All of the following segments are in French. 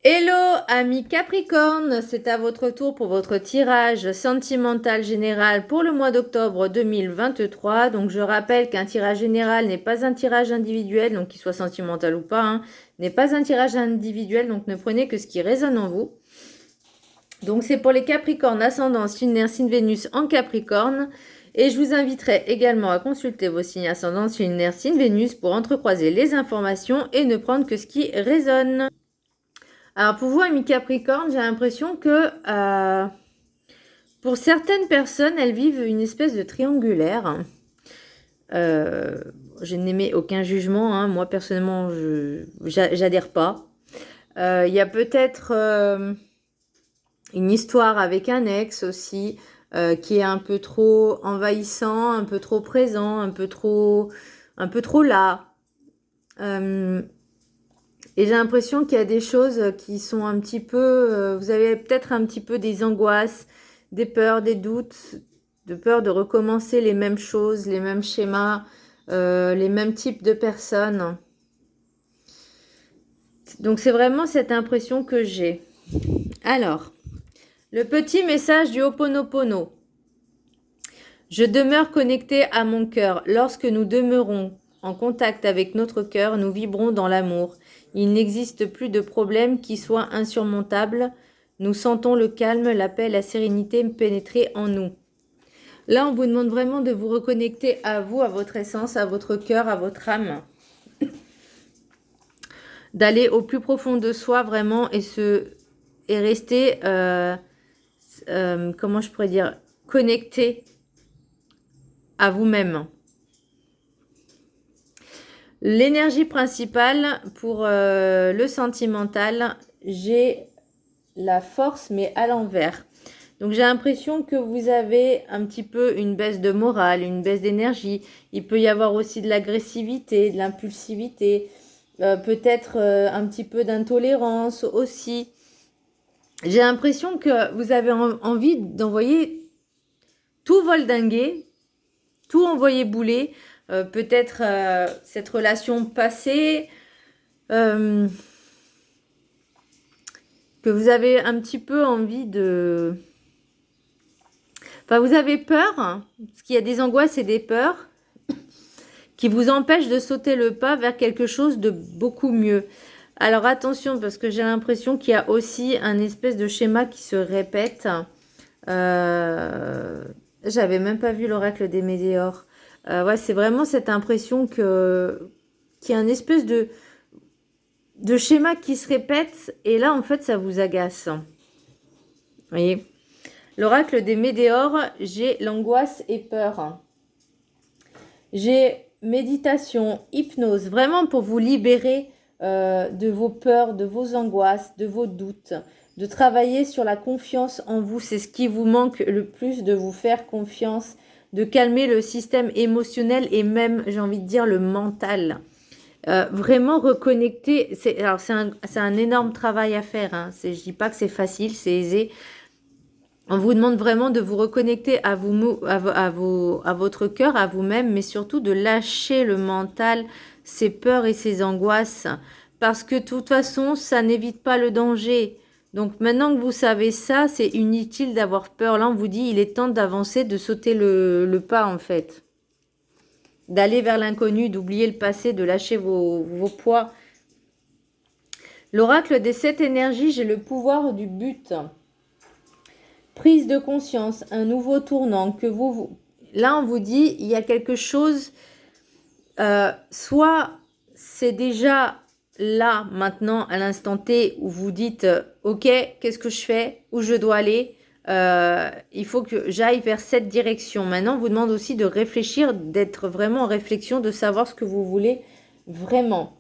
Hello amis Capricorne, c'est à votre tour pour votre tirage sentimental général pour le mois d'octobre 2023. Donc je rappelle qu'un tirage général n'est pas un tirage individuel, donc qu'il soit sentimental ou pas, n'est pas un tirage individuel, donc ne prenez que ce qui résonne en vous. Donc c'est pour les Capricornes, ascendant, signe signe Vénus en Capricorne. Et je vous inviterai également à consulter vos signes ascendants, signe Vénus pour entrecroiser les informations et ne prendre que ce qui résonne. Alors pour vous, amis Capricorne, j'ai l'impression que pour certaines personnes, elles vivent une espèce de triangulaire. Je n'émets aucun jugement, moi personnellement, j'adhère pas. Il y a peut-être une histoire avec un ex aussi, qui est un peu trop envahissant, un peu trop présent, un peu trop là. Et j'ai l'impression qu'il y a des choses qui sont un petit peu... vous avez peut-être un petit peu des angoisses, des peurs, des doutes, de peur de recommencer les mêmes choses, les mêmes schémas, les mêmes types de personnes. Donc c'est vraiment cette impression que j'ai. Alors, le petit message du Ho'oponopono. Je demeure connecté à mon cœur. Lorsque nous demeurons en contact avec notre cœur, nous vibrons dans l'amour. Il n'existe plus de problème qui soit insurmontable. Nous sentons le calme, la paix, la sérénité pénétrer en nous. Là, on vous demande vraiment de vous reconnecter à vous, à votre essence, à votre cœur, à votre âme. D'aller au plus profond de soi vraiment et rester, comment je pourrais dire, connecté à vous-même. L'énergie principale pour le sentimental, j'ai la force mais à l'envers. Donc j'ai l'impression que vous avez un petit peu une baisse de morale, une baisse d'énergie. Il peut y avoir aussi de l'agressivité, de l'impulsivité, peut-être un petit peu d'intolérance aussi. J'ai l'impression que vous avez envie d'envoyer tout voldinguer, tout envoyer bouler. Peut-être cette relation passée, que vous avez un petit peu envie de... Enfin, vous avez peur, parce qu'il y a des angoisses et des peurs qui vous empêchent de sauter le pas vers quelque chose de beaucoup mieux. Alors attention, parce que j'ai l'impression qu'il y a aussi un espèce de schéma qui se répète. J'avais même pas vu l'oracle des météores. Ouais, c'est vraiment cette impression qu'il y a une espèce de schéma qui se répète et là en fait ça vous agace. Vous voyez, l'oracle des météores, j'ai l'angoisse et peur. J'ai méditation, hypnose, vraiment pour vous libérer de vos peurs, de vos angoisses, de vos doutes, de travailler sur la confiance en vous. C'est ce qui vous manque le plus, de vous faire confiance, de calmer le système émotionnel et même, j'ai envie de dire, le mental. Vraiment reconnecter, c'est un énorme travail à faire. Je ne dis pas que c'est facile, c'est aisé. On vous demande vraiment de vous reconnecter à votre cœur, à vous-même, mais surtout de lâcher le mental, ses peurs et ses angoisses. Parce que de toute façon, ça n'évite pas le danger. Donc maintenant que vous savez ça, c'est inutile d'avoir peur. Là, on vous dit, il est temps d'avancer, de sauter le pas en fait. D'aller vers l'inconnu, d'oublier le passé, de lâcher vos poids. L'oracle des 7 énergies, j'ai le pouvoir du but. Prise de conscience, un nouveau tournant que là on vous dit il y a quelque chose, soit c'est déjà là maintenant à l'instant T où vous dites ok, qu'est-ce que je fais, où je dois aller, il faut que j'aille vers cette direction. Maintenant on vous demande aussi de réfléchir, d'être vraiment en réflexion, de savoir ce que vous voulez vraiment,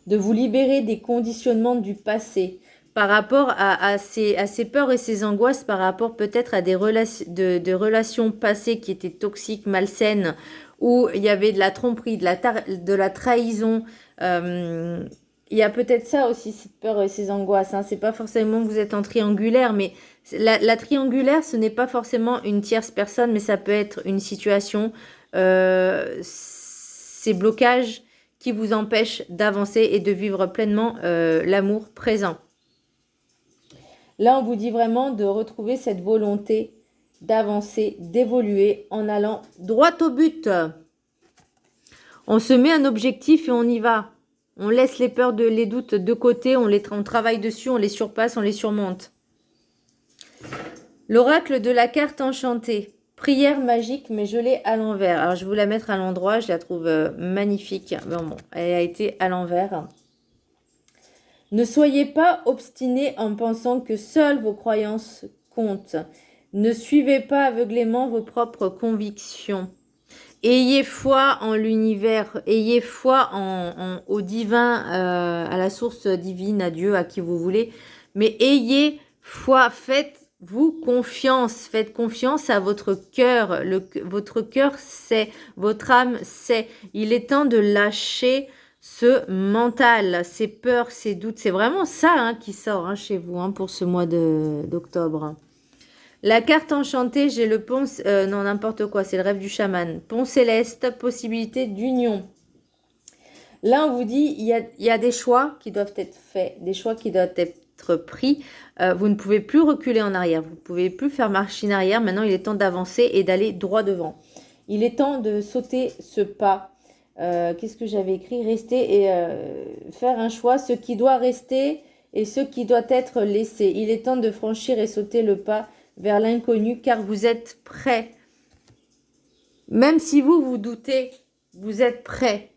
de vous libérer des conditionnements du passé par rapport à ces peurs et ces angoisses, par rapport peut-être à des relations passées qui étaient toxiques, malsaines, où il y avait de la tromperie, de la trahison. Il y a peut-être ça aussi, cette peur et ces angoisses. C'est pas forcément que vous êtes en triangulaire, mais la triangulaire, ce n'est pas forcément une tierce personne, mais ça peut être une situation, ces blocages qui vous empêche d'avancer et de vivre pleinement l'amour présent. Là, on vous dit vraiment de retrouver cette volonté d'avancer, d'évoluer en allant droit au but. On se met un objectif et on y va. On laisse les peurs, les doutes de côté, on travaille dessus, on les surpasse, on les surmonte. L'oracle de la carte enchantée. Prière magique, mais je l'ai à l'envers. Alors, je vais vous la mettre à l'endroit, je la trouve magnifique. Bon, elle a été à l'envers. Ne soyez pas obstinés en pensant que seules vos croyances comptent. Ne suivez pas aveuglément vos propres convictions. Ayez foi en l'univers, ayez foi au divin, à la source divine, à Dieu, à qui vous voulez. Mais ayez foi, faites-vous confiance, faites confiance à votre cœur. Votre cœur sait, votre âme sait. Il est temps de lâcher ce mental, ces peurs, ces doutes. C'est vraiment ça qui sort chez vous pour ce mois d'octobre. La carte enchantée, j'ai le pont... non, n'importe quoi, c'est le rêve du chaman. Pont céleste, possibilité d'union. Là, on vous dit, il y a des choix qui doivent être faits, des choix qui doivent être pris. Vous ne pouvez plus reculer en arrière, vous ne pouvez plus faire machine arrière. Maintenant, il est temps d'avancer et d'aller droit devant. Il est temps de sauter ce pas. Qu'est-ce que j'avais écrit? Rester et faire un choix, ce qui doit rester et ce qui doit être laissé. Il est temps de franchir et sauter le pas vers l'inconnu, car vous êtes prêt. Même si vous doutez, vous êtes prêt.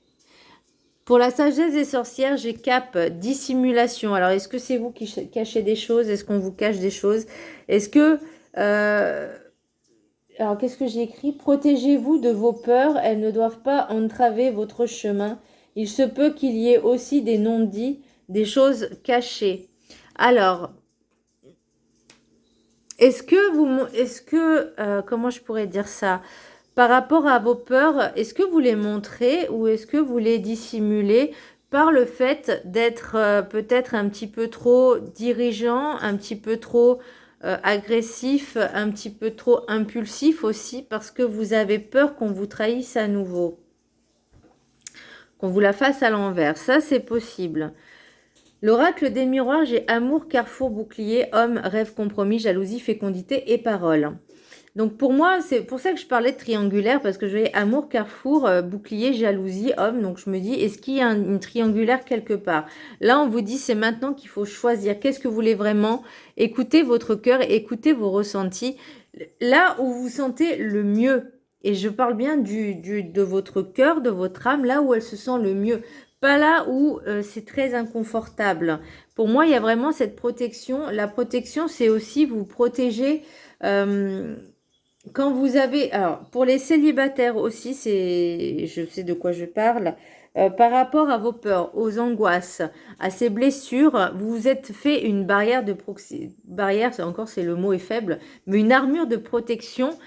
Pour la sagesse des sorcières, j'ai cap dissimulation. Alors, est-ce que c'est vous qui cachez des choses? Est-ce qu'on vous cache des choses? Est-ce que... alors, qu'est-ce que j'ai écrit? Protégez-vous de vos peurs. Elles ne doivent pas entraver votre chemin. Il se peut qu'il y ait aussi des non-dits, des choses cachées. Alors... comment je pourrais dire ça? Par rapport à vos peurs, est-ce que vous les montrez ou est-ce que vous les dissimulez par le fait d'être peut-être un petit peu trop dirigeant, un petit peu trop agressif, un petit peu trop impulsif aussi, parce que vous avez peur qu'on vous trahisse à nouveau, qu'on vous la fasse à l'envers. Ça, c'est possible. L'oracle des miroirs, j'ai amour, carrefour, bouclier, homme, rêve, compromis, jalousie, fécondité et parole. Donc pour moi, c'est pour ça que je parlais de triangulaire, parce que je voyais amour, carrefour, bouclier, jalousie, homme. Donc je me dis, est-ce qu'il y a une triangulaire quelque part? Là, on vous dit, c'est maintenant qu'il faut choisir. Qu'est-ce que vous voulez vraiment? Écoutez votre cœur, écoutez vos ressentis. Là où vous sentez le mieux, et je parle bien de votre cœur, de votre âme, là où elle se sent le mieux. Pas là où c'est très inconfortable. Pour moi, il y a vraiment cette protection. La protection, c'est aussi vous protéger quand vous avez... Alors, pour les célibataires aussi, je sais de quoi je parle. Par rapport à vos peurs, aux angoisses, à ces blessures, vous vous êtes fait une barrière de proxy. Barrière, c'est le mot est faible, mais une armure de protection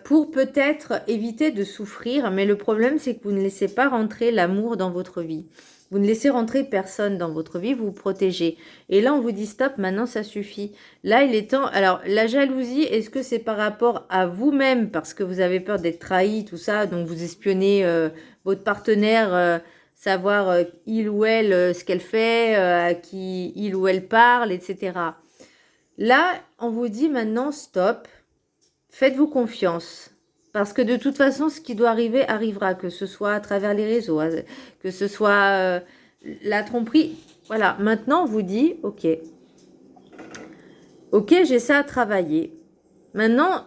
pour peut-être éviter de souffrir. Mais le problème, c'est que vous ne laissez pas rentrer l'amour dans votre vie. Vous ne laissez rentrer personne dans votre vie, vous vous protégez. Et là, on vous dit stop, maintenant ça suffit. Là, il est temps... Alors, la jalousie, est-ce que c'est par rapport à vous-même, parce que vous avez peur d'être trahi, tout ça, donc vous espionnez votre partenaire, savoir il ou elle, ce qu'elle fait, à qui il ou elle parle, etc. Là, on vous dit maintenant stop, faites-vous confiance. Parce que de toute façon, ce qui doit arriver, arrivera, que ce soit à travers les réseaux, que ce soit la tromperie. Voilà, maintenant, on vous dit, ok, j'ai ça à travailler. Maintenant,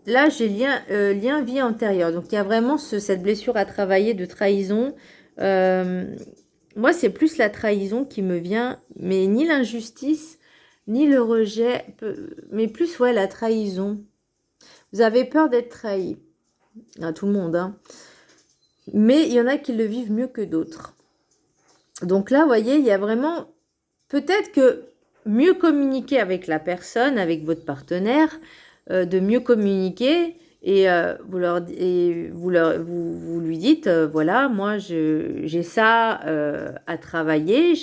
là, j'ai lien vie antérieure. Donc, il y a vraiment cette blessure à travailler de trahison. Moi, c'est plus la trahison qui me vient, mais ni l'injustice, ni le rejet, mais plus, ouais, la trahison. Vous avez peur d'être trahi. Tout le monde, Mais il y en a qui le vivent mieux que d'autres. Donc là, vous voyez, il y a vraiment... Peut-être que mieux communiquer avec la personne, avec votre partenaire, de mieux communiquer et vous lui dites, voilà, moi, j'ai ça à travailler,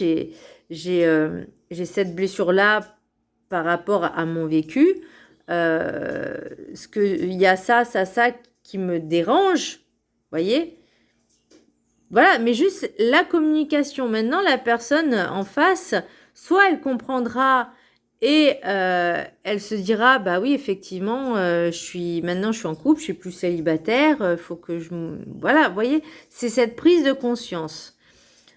j'ai cette blessure-là par rapport à mon vécu. Il y a ça qui me dérange, voyez. Voilà, mais juste la communication. Maintenant, la personne en face, soit elle comprendra et elle se dira, bah oui, effectivement, maintenant je suis en couple, je suis plus célibataire, faut que voilà, vous voyez, c'est cette prise de conscience.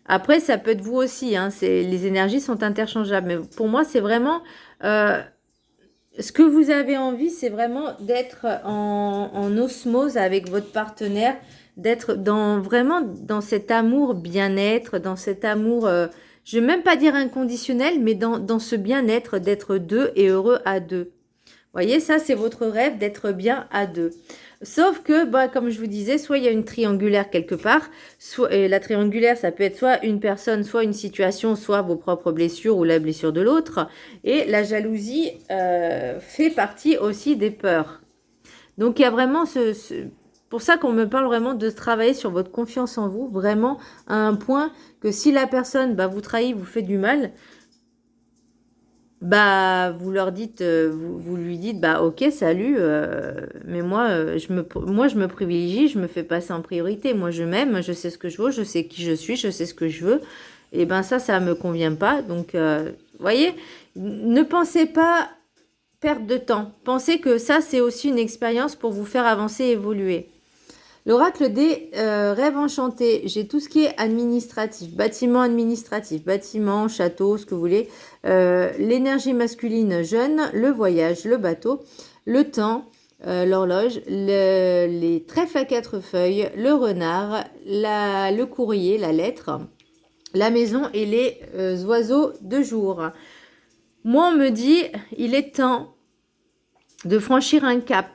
Après, ça peut être vous aussi, hein, les énergies sont interchangeables, mais pour moi, c'est vraiment ce que vous avez envie, c'est vraiment d'être en osmose avec votre partenaire, d'être vraiment dans cet amour bien-être, dans cet amour, je ne vais même pas dire inconditionnel, mais dans ce bien-être, d'être deux et heureux à deux. Vous voyez, ça, c'est votre rêve d'être bien à deux. Sauf que, bah, comme je vous disais, soit il y a une triangulaire quelque part, et la triangulaire, ça peut être soit une personne, soit une situation, soit vos propres blessures ou la blessure de l'autre. Et la jalousie fait partie aussi des peurs. Donc, il y a vraiment pour ça qu'on me parle vraiment de travailler sur votre confiance en vous, vraiment à un point que si la personne vous trahit, vous fait du mal, vous leur dites, vous lui dites, ok, salut, mais moi, je me privilégie, je me fais passer en priorité. Moi, je m'aime, je sais ce que je veux, je sais qui je suis, je sais ce que je veux. Et ça me convient pas. Donc, voyez, ne pensez pas perdre de temps. Pensez que ça, c'est aussi une expérience pour vous faire avancer et évoluer. L'oracle des rêves enchantés, j'ai tout ce qui est administratif, bâtiment, château, ce que vous voulez. L'énergie masculine jeune, le voyage, le bateau, le temps, l'horloge, les trèfles à 4 feuilles, le renard, le courrier, la lettre, la maison et les oiseaux de jour. Moi, on me dit, il est temps de franchir un cap,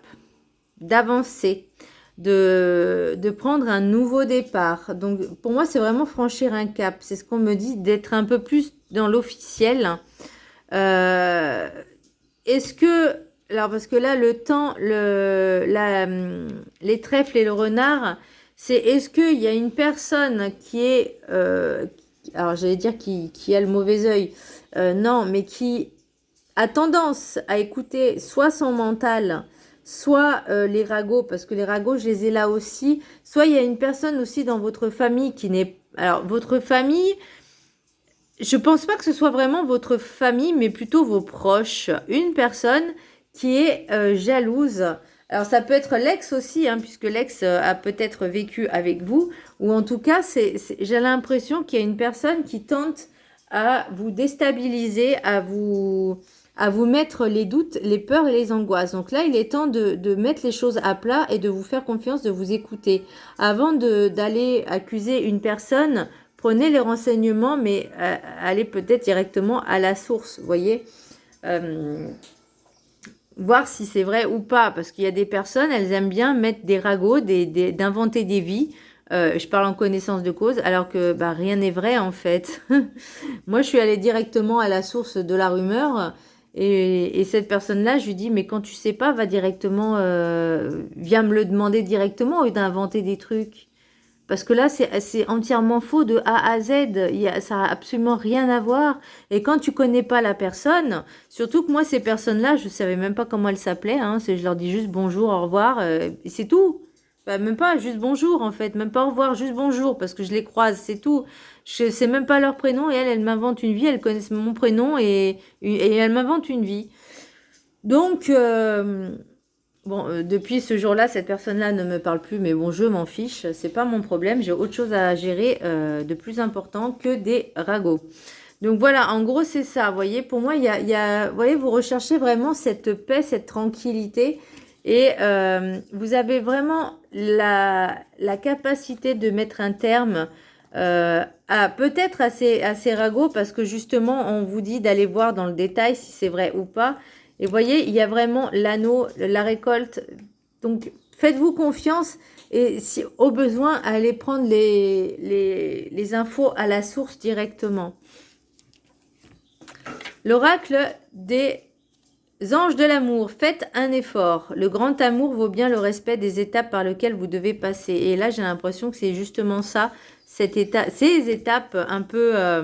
d'avancer. De prendre un nouveau départ. Donc, pour moi, c'est vraiment franchir un cap. C'est ce qu'on me dit, d'être un peu plus dans l'officiel. Est-ce que... Alors, parce que là, le temps, les trèfles et le renard, c'est est-ce qu'il y a une personne qui est... alors, j'allais dire qui a le mauvais œil. Non, mais qui a tendance à écouter soit son mental, soit les ragots, parce que les ragots, je les ai là aussi. Soit il y a une personne aussi dans votre famille qui n'est... Alors, votre famille, je pense pas que ce soit vraiment votre famille, mais plutôt vos proches. Une personne qui est jalouse. Alors, ça peut être l'ex aussi, hein, puisque l'ex a peut-être vécu avec vous. Ou en tout cas, j'ai l'impression qu'il y a une personne qui tente à vous déstabiliser, à vous mettre les doutes, les peurs et les angoisses. Donc là, il est temps de mettre les choses à plat et de vous faire confiance, de vous écouter. Avant d'aller accuser une personne, prenez les renseignements, mais allez peut-être directement à la source, vous voyez. Voir si c'est vrai ou pas, parce qu'il y a des personnes, elles aiment bien mettre des ragots, d'inventer des vies. Je parle en connaissance de cause, alors que rien n'est vrai en fait. Moi, je suis allée directement à la source de la rumeur. Et cette personne-là, je lui dis, mais quand tu sais pas, va directement, viens me le demander directement au lieu d'inventer des trucs. Parce que là, c'est entièrement faux de A à Z. Ça n'a absolument rien à voir. Et quand tu connais pas la personne, surtout que moi, ces personnes-là, je savais même pas comment elles s'appelaient. Hein, je leur dis juste bonjour, au revoir, et c'est tout. Même pas juste bonjour, en fait. Même pas au revoir, juste bonjour, parce que je les croise, c'est tout. Je sais même pas leur prénom et elles m'inventent une vie. Elles connaissent mon prénom et elles m'inventent une vie. Donc, depuis ce jour-là, cette personne-là ne me parle plus, mais bon, je m'en fiche. C'est pas mon problème. J'ai autre chose à gérer de plus important que des ragots. Donc voilà, en gros, c'est ça. Vous voyez, pour moi, vous voyez, vous recherchez vraiment cette paix, cette tranquillité. Et vous avez vraiment la capacité de mettre un terme peut-être à ces ragots, parce que justement, on vous dit d'aller voir dans le détail si c'est vrai ou pas. Et vous voyez, il y a vraiment l'anneau, la récolte. Donc, faites-vous confiance et si au besoin, allez prendre les infos à la source directement. L'oracle des anges de l'amour, faites un effort. Le grand amour vaut bien le respect des étapes par lesquelles vous devez passer. Et là, j'ai l'impression que c'est justement ça, ces étapes un peu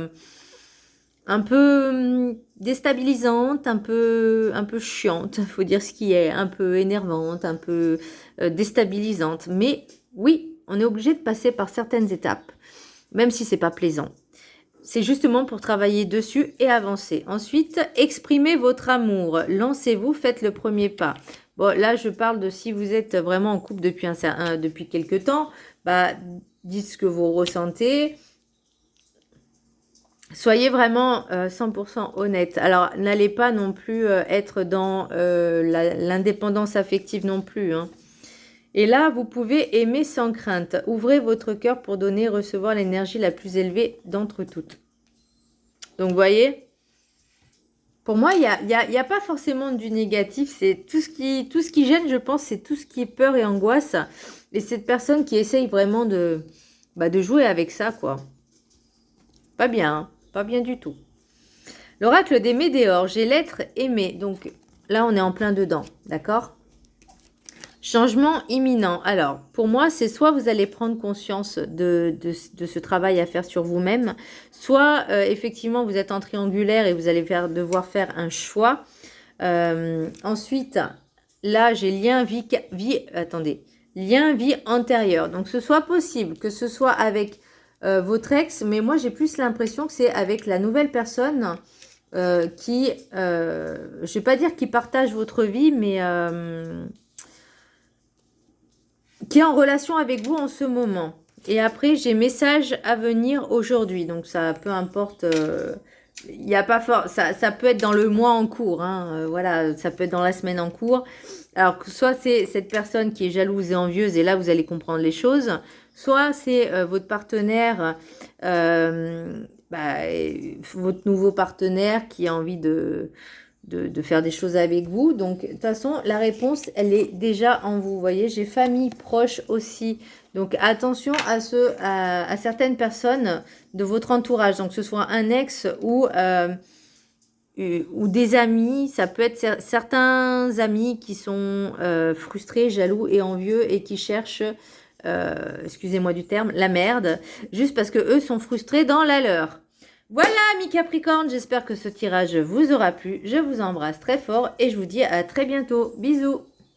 déstabilisantes, un peu chiantes, il faut dire ce qui est, un peu énervantes, un peu déstabilisantes. Mais oui, on est obligé de passer par certaines étapes. même si c'est pas plaisant. C'est justement pour travailler dessus et avancer. Ensuite, exprimez votre amour. Lancez-vous, faites le premier pas. Bon, là, je parle de si vous êtes vraiment en couple depuis quelques temps, bah, dites ce que vous ressentez. Soyez vraiment 100% honnête. Alors, n'allez pas non plus être dans l'indépendance affective non plus, hein. Et là, vous pouvez aimer sans crainte. Ouvrez votre cœur pour donner et recevoir l'énergie la plus élevée d'entre toutes. Donc, vous voyez, pour moi, il y a pas forcément du négatif. C'est tout ce qui gêne, je pense, c'est tout ce qui est peur et angoisse. Et cette personne qui essaye vraiment de jouer avec ça, quoi. Pas bien, hein, pas bien du tout. L'oracle des Médéors, j'ai l'être aimé. Donc, là, on est en plein dedans, d'accord ? Changement imminent. Alors, pour moi, c'est soit vous allez prendre conscience de ce travail à faire sur vous-même, soit effectivement vous êtes en triangulaire et vous allez devoir faire un choix. Ensuite, là, j'ai lien vie antérieure. Donc, ce soit possible que ce soit avec votre ex, mais moi, j'ai plus l'impression que c'est avec la nouvelle personne qui, je ne vais pas dire qui partage votre vie, mais qui est en relation avec vous en ce moment. Et après, j'ai message à venir aujourd'hui. Donc, ça, peu importe, il y a pas ça peut être dans le mois en cours. Hein, voilà, ça peut être dans la semaine en cours. Alors, que soit c'est cette personne qui est jalouse et envieuse, et là, vous allez comprendre les choses. Soit c'est votre partenaire, votre nouveau partenaire qui a envie de faire des choses avec vous. Donc, de toute façon, la réponse, elle est déjà en vous. Vous voyez, j'ai famille proche aussi. Donc, attention à certaines personnes de votre entourage. Donc, que ce soit un ex ou des amis. Ça peut être certains amis qui sont frustrés, jaloux et envieux et qui cherchent, excusez-moi du terme, la merde, juste parce que eux sont frustrés dans la leur. Voilà, mes Capricornes, j'espère que ce tirage vous aura plu. Je vous embrasse très fort et je vous dis à très bientôt. Bisous!